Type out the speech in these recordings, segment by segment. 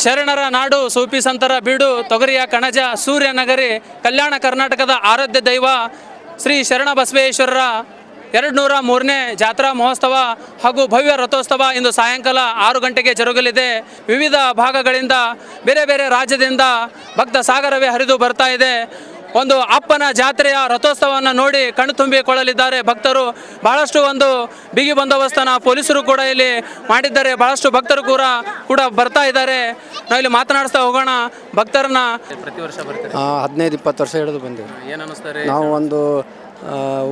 ಶರಣರ ನಾಡು, ಸೂಫಿ ಸಂತರ ಬೀಡು, ತೊಗರಿಯ ಕಣಜ, ಸೂರ್ಯನಗರಿ, ಕಲ್ಯಾಣ ಕರ್ನಾಟಕದ ಆರಾಧ್ಯ ದೈವ ಶ್ರೀ ಶರಣ ಬಸವೇಶ್ವರರ 203ನೇ ಜಾತ್ರಾ ಮಹೋತ್ಸವ ಹಾಗೂ ಭವ್ಯ ರಥೋತ್ಸವ ಇಂದು ಸಾಯಂಕಾಲ 6 ಗಂಟೆಗೆ ಜರುಗಲಿದೆ. ವಿವಿಧ ಭಾಗಗಳಿಂದ ಬೇರೆ ಬೇರೆ ರಾಜ್ಯದಿಂದ ಭಕ್ತ ಸಾಗರವೇ ಹರಿದು ಬರ್ತಾ ಇದೆ. ಒಂದು ಅಪ್ಪನ ಜಾತ್ರೆಯ ರಥೋತ್ಸವವನ್ನು ನೋಡಿ ಕಣ್ಣು ತುಂಬಿಕೊಳ್ಳಲಿದ್ದಾರೆ ಭಕ್ತರು. ಬಹಳಷ್ಟು ಒಂದು ಬಿಗಿ ಬಂದೋಬಸ್ತನ ಪೊಲೀಸರು ಕೂಡ ಇಲ್ಲಿ ಮಾಡಿದ್ದಾರೆ. ಬಹಳಷ್ಟು ಭಕ್ತರು ಕೂಡ ಬರ್ತಾ ಇದ್ದಾರೆ. ನಾವಿಲ್ಲಿ ಮಾತನಾಡಿಸ್ತಾ ಹೋಗೋಣ ಭಕ್ತರನ್ನ. ಪ್ರತಿ ವರ್ಷ ಬರ್ತಾರೆ 15-20 ವರ್ಷ ಹಿಡಿದು ಬಂದೀವಿ. ಏನು ಅನ್ನಿಸ್ತಾರೆ? ನಾವು ಒಂದು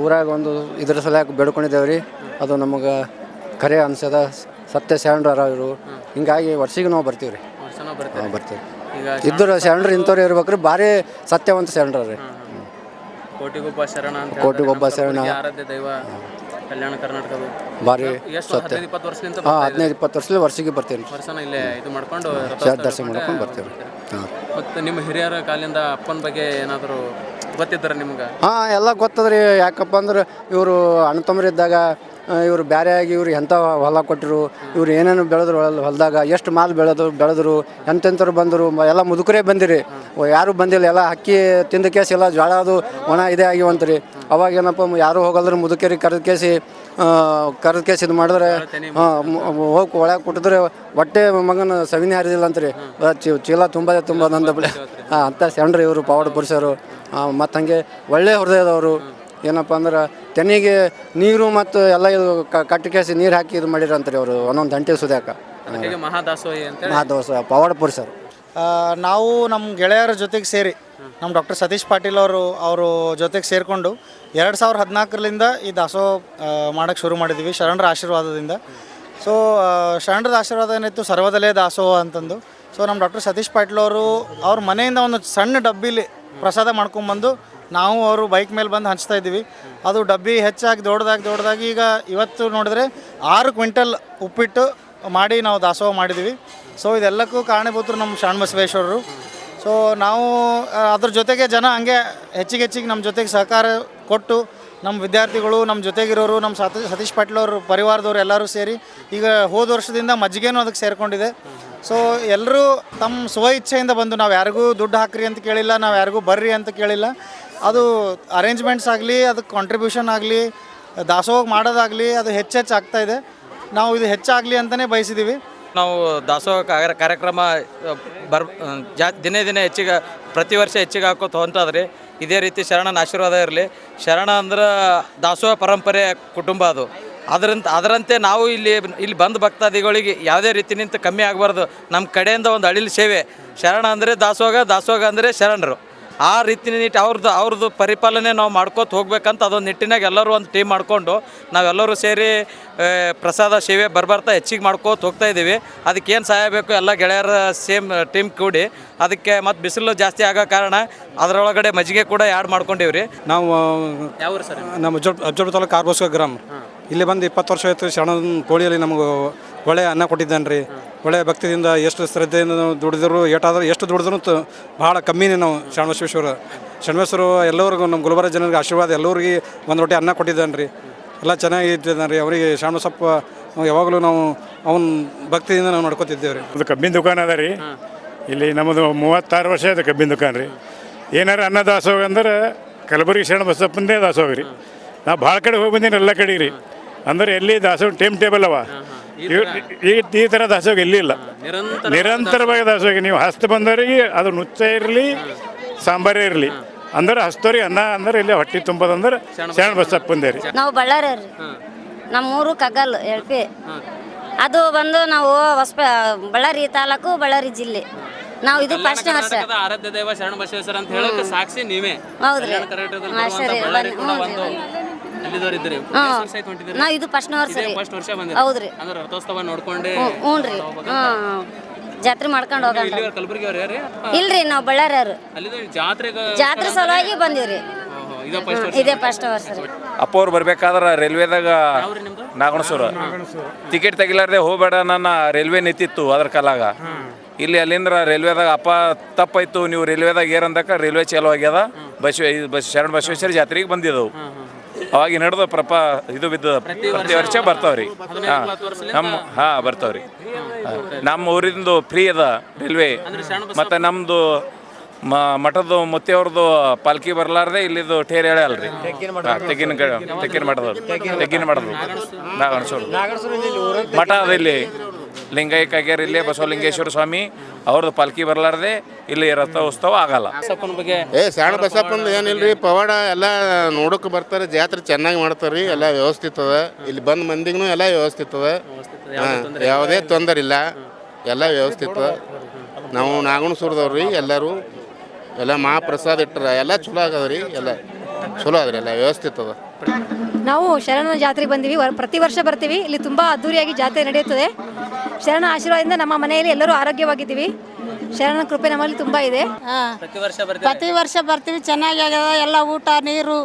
ಊರಾಗ ಒಂದು ಇದ್ರ ಸಲುವಾಗಿ ಬೇಡ್ಕೊಂಡಿದ್ದೇವೆ ರೀ. ಅದು ನಮಗೆ ಖರೆ ಅನ್ಸದ ಸತ್ಯ ಶರಣರು. ಹಿಂಗಾಗಿ ವರ್ಷಿಗೆ ನಾವು ಬರ್ತೀವಿ ರೀ. ಬರ್ತೀವಿ. ಇದ್ದರು ಶರಣರು ಇಂಥವ್ರು ಇರ್ಬೇಕ್ರಿ. ಭಾರಿ ಸತ್ಯವಂತ ಶರಣರು ರೀ. ಕೋಟಿಗೊಬ್ಬ ಶರಣ ಅಂತ, ಕೋಟಿಗೊಬ್ಬ ಶರಣ, ಆರಾಧ್ಯ ದೈವ ಕಲ್ಯಾಣ ಕರ್ನಾಟಕದ ಭಾರಿ ಸತ್ಯ. 15-20 ವರ್ಷದಲ್ಲಿ ವರ್ಷಿಗೆ ಬರ್ತೀವಿ. ವರ್ಷನ ಇಲ್ಲೇ ಇದು ಮಾಡ್ಕೊಂಡು ದರ್ಶನ ಮಾಡ್ಕೊಂಡು ಬರ್ತೀವಿ. ಮತ್ತು ನಿಮ್ಮ ಹಿರಿಯರ ಕಾಲಿಂದ ಅಪ್ಪನ ಬಗ್ಗೆ ಏನಾದರೂ ಗೊತ್ತಿದ್ದಾರೆ ನಿಮ್ಗೆ? ಎಲ್ಲ ಗೊತ್ತದ್ರಿ. ಯಾಕಪ್ಪ ಅಂದ್ರೆ ಇವರು ಅಣ್ಣ ತಮ್ಮರಿದ್ದಾಗ ಇವರು ಬೇರೆ ಆಗಿ ಇವ್ರು ಎಂಥ ಹೊಲ ಕೊಟ್ಟರು, ಇವ್ರು ಏನೇನು ಬೆಳೆದ್ರು ಹೊಲದಾಗ, ಎಷ್ಟು ಮಾಲ್ ಬೆಳೆದ್ರು, ಎಂತೆಂಥವ್ರು ಬಂದರು, ಎಲ್ಲ ಮುದುಕರೇ ಬಂದಿರಿ. ಯಾರೂ ಬಂದಿಲ್ಲ. ಎಲ್ಲ ಅಕ್ಕಿ ತಿಂದ ಕೇಸಿ ಎಲ್ಲ ಜೋಳ ಅದು ಒಣ ಇದೇ ಆಗಿವಂತ್ರಿ. ಅವಾಗ ಏನಪ್ಪ ಯಾರು ಹೋಗಲ್ರಿ, ಮುದುಕರಿಗೆ ಕರೆದ ಕೇಸಿ ಇದು ಮಾಡಿದ್ರೆ ಹೋಗಿ ಒಳಗೆ ಕೊಟ್ಟಿದ್ರೆ ಹೊಟ್ಟೆ ಮಗನ ಸವಿನೇ ಹರಿದಿಲ್ಲ ಅಂತ್ರಿ. ಚೀಲ ತುಂಬ ನಂದಬಳೆ ಅಂಥ ಶರಣರು ಇವರು, ಪವಾಡ ಪುರುಷರು. ಮತ್ತು ಹಾಗೆ ಒಳ್ಳೆ ಹೃದಯದವರು. ಏನಪ್ಪ ಅಂದ್ರೆ ತೆನಿಗೆ ನೀರು ಮತ್ತು ಎಲ್ಲ ಇದು ಕಟ್ಟಿ ಕೇಸಿ ನೀರು ಹಾಕಿ ಇದು ಮಾಡಿರಂತ್ರಿ ಅವರು ಒಂದೊಂದು ಗಂಟೆ ಸುದ್ಯಾಕ. ಮಹಾದಾಸೋಹ ಪವಾಡ ಪುರುಷರು. ನಾವು ನಮ್ಮ ಗೆಳೆಯರ ಜೊತೆಗೆ ಸೇರಿ ನಮ್ಮ ಡಾಕ್ಟರ್ ಸತೀಶ್ ಪಾಟೀಲ್ ಅವರು ಜೊತೆಗೆ ಸೇರಿಕೊಂಡು 2014ರಿಂದ ಈ ದಾಸೋಹ ಮಾಡೋಕ್ಕೆ ಶುರು ಮಾಡಿದ್ವಿ ಶರಣರ ಆಶೀರ್ವಾದದಿಂದ. ಸೊ ಶರಣರದ ಆಶೀರ್ವಾದ ಏನಿತ್ತು, ಸರ್ವದಲೇ ದಾಸೋಹ ಅಂತಂದು. ಸೊ ನಮ್ಮ ಡಾಕ್ಟರ್ ಸತೀಶ್ ಪಾಟೀಲ್ ಅವ್ರ ಮನೆಯಿಂದ ಒಂದು ಸಣ್ಣ ಡಬ್ಬಿಲಿ ಪ್ರಸಾದ ಮಾಡ್ಕೊಂಬಂದು ನಾವು ಅವರು ಬೈಕ್ ಮೇಲೆ ಬಂದು ಹಂಚ್ತಾ ಇದ್ದೀವಿ. ಅದು ಡಬ್ಬಿ ಹೆಚ್ಚಾಗಿ ದೊಡ್ಡದಾಗಿ ಈಗ ಇವತ್ತು ನೋಡಿದ್ರೆ 6 ಕ್ವಿಂಟಲ್ ಉಪ್ಪಿಟ್ಟು ಮಾಡಿ ನಾವು ದಾಸೋಹ ಮಾಡಿದ್ದೀವಿ. ಸೊ ಇದೆಲ್ಲಕ್ಕೂ ಕಾರಣಭೂತರು ನಮ್ಮ ಶರಣ ಬಸವೇಶ್ವರರು. ಸೊ ನಾವು ಅದ್ರ ಜೊತೆಗೆ ಜನ ಹಂಗೆ ಹೆಚ್ಚಿಗೆ ನಮ್ಮ ಜೊತೆಗೆ ಸಹಕಾರ ಕೊಟ್ಟು, ನಮ್ಮ ವಿದ್ಯಾರ್ಥಿಗಳು, ನಮ್ಮ ಜೊತೆಗಿರೋರು, ನಮ್ಮ ಸತೀಶ್ ಪಾಟೀಲ್ ಅವರು ಪರಿವಾರದವರು ಎಲ್ಲರೂ ಸೇರಿ ಈಗ ಹೋದ ವರ್ಷದಿಂದ ಮಜ್ಜಿಗೆನೂ ಅದಕ್ಕೆ ಸೇರಿಕೊಂಡಿದೆ. ಸೊ ಎಲ್ಲರೂ ತಮ್ಮ ಸ್ವ ಇಚ್ಛೆಯಿಂದ ಬಂದು, ನಾವು ಯಾರಿಗೂ ದುಡ್ಡು ಹಾಕ್ರಿ ಅಂತ ಕೇಳಿಲ್ಲ, ನಾವು ಯಾರಿಗೂ ಬರ್ರಿ ಅಂತ ಕೇಳಿಲ್ಲ. ಅದು ಅರೇಂಜ್ಮೆಂಟ್ಸ್ ಆಗಲಿ, ಅದಕ್ಕೆ ಕಾಂಟ್ರಿಬ್ಯೂಷನ್ ಆಗಲಿ, ದಾಸೋಹ ಮಾಡೋದಾಗಲಿ ಅದು ಹೆಚ್ಚು ಆಗ್ತಾಯಿದೆ. ನಾವು ಇದು ಹೆಚ್ಚಾಗಲಿ ಅಂತಲೇ ಬಯಸಿದ್ದೀವಿ. ನಾವು ದಾಸೋಹ ಕಾರ್ಯಕ್ರಮ ದಿನೇ ಹೆಚ್ಚಿಗೆ ಪ್ರತಿ ವರ್ಷ ಹೆಚ್ಚಿಗೆ ಹಾಕೋತ ಹೊಂಟಾದ್ರಿ. ಇದೇ ರೀತಿ ಶರಣನ ಆಶೀರ್ವಾದ ಇರಲಿ. ಶರಣ ಅಂದ್ರೆ ದಾಸೋಹ ಪರಂಪರೆ ಕುಟುಂಬ ಅದು. ಅದರಂತೆ ನಾವು ಇಲ್ಲಿ ಬಂದ ಭಕ್ತಾದಿಗಳಿಗೆ ಯಾವುದೇ ರೀತಿ ನಿಂತು ಕಮ್ಮಿ ಆಗಬಾರ್ದು. ನಮ್ಮ ಕಡೆಯಿಂದ ಒಂದು ಅಳಿಲು ಸೇವೆ. ಶರಣ ಅಂದರೆ ದಾಸೋಹ ಅಂದರೆ ಶರಣರು. ಆ ರೀತಿ ಅವ್ರದ್ದು ಪರಿಪಾಲನೆ ನಾವು ಮಾಡ್ಕೋತ ಹೋಗ್ಬೇಕಂತ ಅದೊಂದು ನಿಟ್ಟಿನಾಗ ಎಲ್ಲರೂ ಒಂದು ಟೀಮ್ ಮಾಡಿಕೊಂಡು ನಾವೆಲ್ಲರೂ ಸೇರಿ ಪ್ರಸಾದ ಸೇವೆ ಬರ್ತಾ ಹೆಚ್ಚಿಗೆ ಮಾಡ್ಕೋತ ಹೋಗ್ತಾ ಇದ್ದೀವಿ. ಅದಕ್ಕೇನು ಸಹಾಯ ಬೇಕು ಎಲ್ಲ ಗೆಳೆಯರ ಸೇಮ್ ಟೀಮ್ ಕೂಡಿ, ಅದಕ್ಕೆ ಮತ್ತು ಬಿಸಿಲು ಜಾಸ್ತಿ ಆಗೋ ಕಾರಣ ಅದರೊಳಗಡೆ ಮಜ್ಜಿಗೆ ಕೂಡ ಆ್ಯಡ್ ಮಾಡ್ಕೊಂಡಿವ್ರಿ. ನಾವು ನಮ್ಮ ಅಫಜಲ್ಪುರ ತಾಲೂಕು ಕಾರ್ಬೋಸ್ಕ ಗ್ರಾಮ ಇಲ್ಲಿ ಬಂದು 20 ವರ್ಷ ಆಯಿತು. ಶರಣನ ಕೋಳಿಯಲ್ಲಿ ನಮಗೆ ಒಳ್ಳೆಯ ಅನ್ನ ಕೊಟ್ಟಿದ್ದಾನೆ ರೀ. ಒಳ್ಳೆಯ ಭಕ್ತಿಯಿಂದ ಎಷ್ಟು ಶ್ರದ್ಧೆಯಿಂದ ನಾವು ದುಡಿದ್ರು, ಎಷ್ಟು ದುಡಿದ್ರು ಭಾಳ ಕಮ್ಮಿನೇ. ನಾವು ಶರಣಬಸವರು ಎಲ್ಲರಿಗೂ, ನಮ್ಮ ಗುಲ್ಬರ್ಗ ಜನರಿಗೆ ಆಶೀರ್ವಾದ, ಎಲ್ಲರಿಗೆ ಒಂದು ರೊಟ್ಟಿ ಅನ್ನ ಕೊಟ್ಟಿದ್ದಾನೆ ರೀ. ಎಲ್ಲ ಚೆನ್ನಾಗಿ ಇಟ್ಟಿದ್ದಾನೆ ರೀ. ಅವರಿಗೆ ಶರಣಬಸಪ್ಪ ಯಾವಾಗಲೂ ನಾವು ಅವನ ಭಕ್ತಿಯಿಂದ ನಾವು ನಡ್ಕೊತಿದ್ದೇವೆ ರೀ. ಅದು ಕಬ್ಬಿನ ದುಕಾನ್ ಅದ ರೀ. ಇಲ್ಲಿ ನಮ್ಮದು 36 ವರ್ಷ ಆಯ್ತು ಕಬ್ಬಿನ ದುಕಾನ್ ರೀ. ಏನಾರು ಅನ್ನ ದಾಸೋಹ ಅಂದ್ರೆ ಕಲಬುರಗಿ ಶರಣಬಸಪ್ಪಂದೇ ದಾಸೋಹ ರೀ. ನಾವು ಭಾಳ ಕಡೆ ಹೋಗಿ ಬಂದೀನಿ, ಎಲ್ಲ ಕಡೆಗೆ ರೀ. ಅಂದ್ರೆ ಎಲ್ಲಿ ದಾಸೋಹ ಟೇಬಲ್ ಅವ, ಈ ಥರ ದಾಸೋಹ ಎಲ್ಲಿ ಇಲ್ಲ. ನಿರಂತರವಾಗಿ ದಾಸೋಹ. ನೀವು ಹಸ್ತ ಬಂದವರಿಗೆ ಅದು ನುಚ್ಚ ಇರಲಿ, ಸಾಂಬಾರೇ ಇರಲಿ ಅಂದ್ರೆ ಹಸ್ತೋರಿ ಅನ್ನ ಅಂದ್ರೆ ಇಲ್ಲಿ ಹೊಟ್ಟೆ ತುಂಬೋದಂದ್ರೆ ಶರಣ ಬಸಪ್ಪಂದೇ ರೀ. ನಾವು ಬಳ್ಳಾರಿ ರೀ. ನಮ್ಮೂರು ಕಗ್ಗಲ್ ಎಳ್ಪಿ. ಅದು ಬಂದು ನಾವು ಬಳ್ಳಾರಿ ತಾಲೂಕು, ಬಳ್ಳಾರಿ ಜಿಲ್ಲೆ. ನಾವು ಇದು ಫಸ್ಟ್ ವರ್ಷ. ಆರಾಧ್ಯ ದೈವ ಶರಣ ಬಸವೇಶ್ವರ ಅಂತ ಹೇಳಕ್ಕೆ ಸಾಕ್ಷಿ ನೀವೇ. ಹೌದ್ರಿ. ನಾವು ಇದು ಫಸ್ಟ್ ವರ್ಷ ಹೌದ್ರಿ. ರಥೋತ್ಸವ ನೋಡ್ಕೊಂಡೆ. ಹ್ಞೂ ರೀ. ಜಾತ್ರೆ ಮಾಡ್ಕೊಂಡು ಹೋಗೋಣ. ಇಲ್ರಿ, ನಾವು ಬಳ್ಳಾರಿ ಜಾತ್ರೆ ಸಲುವಾಗಿ ಬಂದೀವ್ರಿ. ಇದೇ ಫಸ್ಟ್ ವರ್ಷ. ಅಪ್ಪವ್ರು ಬರ್ಬೇಕಾದ್ರೆ ರೈಲ್ವೆದಾಗ ನಾಗಣಸೂರು ಟಿಕೆಟ್ ತೆಗಿಲಾರ್ದೆ ಹೋಗಬೇಡ ನನ್ನ ರೈಲ್ವೆ ನಿಂತಿತ್ತು ಅದ್ರ ಕಾಲಾಗ. ಇಲ್ಲಿ ಅಲ್ಲಿಂದ ರೈಲ್ವೆದಾಗ ಅಪ್ಪ ತಪ್ಪಾಯ್ತು, ನೀವು ರೈಲ್ವೆದಾಗ ಏನಂದಕ್ಕ ರೈಲ್ವೆ ಚಾಲು ಆಗ್ಯದ, ಶರಣ ಬಸವೇಶ್ವರ ಜಾತ್ರೆಗೆ ಬಂದಿದ್ದವು. ಅವಾಗ ನಡೆದು ಇದು ಬಿದ್ದು ಪ್ರತಿ ವರ್ಷ ಬರ್ತಾವ್ರಿ. ನಮ್ಮ ಬರ್ತಾವ್ರಿ. ನಮ್ಮ ಊರಿಂದು ಫ್ರೀ ಅದ ರೈಲ್ವೆ ಮತ್ತು ನಮ್ಮದು ಮಠದ ಮುತ್ತಿಯವ್ರದ್ದು ಪಾಲ್ಕಿ ಬರಲಾರ್ದೆ ಇಲ್ಲಿದು ಟೇರ್ ಹೇಳಿ ಅಲ್ರಿ ತೆಗ್ಗಿನ ಮಾಡೋದು ನಾಗಣಸೂರು ಮಠ ಅದ ಇಲ್ಲಿ ಲಿಂಗೈಕ ಆಗ್ಯಾರ ಇಲ್ಲಿ ಬಸವಲಿಂಗೇಶ್ವರ ಸ್ವಾಮಿ ಅವ್ರದ್ದು ಪಾಲ್ಕಿ ಬರಲಾರ್ದೆ ಇಲ್ಲಿ ರಥೋತ್ಸವ ಆಗಲ್ಲ. ಬಗ್ಗೆ ಶರಣ ಬಸಪ್ಪಂದು ಏನಿಲ್ರಿ ಪವಾಡ ಎಲ್ಲ ನೋಡೋಕೆ ಬರ್ತಾರೆ, ಜಾತ್ರೆ ಚೆನ್ನಾಗಿ ಮಾಡ್ತಾರೆ ರೀ, ಎಲ್ಲ ವ್ಯವಸ್ಥಿತ ಅದ. ಇಲ್ಲಿ ಬಂದ ಮಂದಿಗೂ ಎಲ್ಲ ವ್ಯವಸ್ಥಿತ ಅದ, ಯಾವುದೇ ತೊಂದರೆ ಇಲ್ಲ, ಎಲ್ಲ ವ್ಯವಸ್ಥಿತ. ನಾವು ನಾಗಣಸೂರದವ್ರಿ ಎಲ್ಲರೂ ಎಲ್ಲ ಮಹಾಪ್ರಸಾದ ಇಟ್ಟರ ಎಲ್ಲ ಚಲೋ ಆಗದ ರೀ, ಎಲ್ಲ ಚಲೋ ಅದ್ರಿ, ಎಲ್ಲ ವ್ಯವಸ್ಥಿತ ಅದ. ನಾವು ಶರಣ ಜಾತ್ರೆಗೆ ಬಂದೀವಿ, ಪ್ರತಿ ವರ್ಷ ಬರ್ತೀವಿ. ಇಲ್ಲಿ ತುಂಬ ಅದ್ದೂರಿಯಾಗಿ ಜಾತ್ರೆ ನಡೆಯುತ್ತದೆ. ಶರಣ ಆಶೀರ್ವಾದದಿಂದ ನಮ್ಮ ಮನೆಯಲ್ಲಿ ಎಲ್ಲರೂ ಆರೋಗ್ಯವಾಗಿದ್ದೀವಿ. ಶರಣ ಕೃಪೆ ನಮ್ಮಲ್ಲಿ ತುಂಬ ಇದೆ. ಪ್ರತಿ ವರ್ಷ ಬರ್ತೀವಿ. ಚೆನ್ನಾಗಿ ಆಗ್ಯದ, ಎಲ್ಲ ಊಟ ನೀರು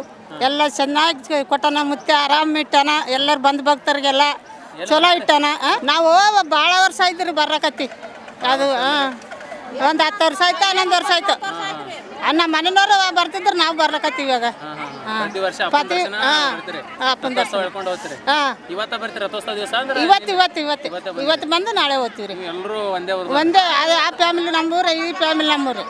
ಎಲ್ಲ ಚೆನ್ನಾಗಿ ಕೊಟ್ಟನ, ಮುತ್ತೆ ಆರಾಮ್ ಇಟ್ಟಾನ, ಎಲ್ಲರೂ ಬಂದು ಭಕ್ತರಿಗೆಲ್ಲ ಚಲೋ ಇಟ್ಟಾನ. ನಾವು ಭಾಳ ವರ್ಷ ಆಯ್ತು ಬರ್ರಕತ್ತಿ, ಅದು ಒಂದು 10 ವರ್ಷ ಆಯ್ತು, 11 ವರ್ಷ ಆಯ್ತು. ನಮ್ಮ ಮನೆಯವರು ಬರ್ತಿದ್ರು, ನಾವು ಬರ್ಲಕತ್ತೀವಿ ಇವಾಗ. ಇವತ್ತು ಬಂದು ನಾಳೆ ಹೋಗ್ತೀವಿ ರೀ. ಒಂದೇ ಆ ಫ್ಯಾಮಿಲಿ ನಮ್ಮೂರು, ಈ ಫ್ಯಾಮಿಲಿ ನಮ್ಮೂರು.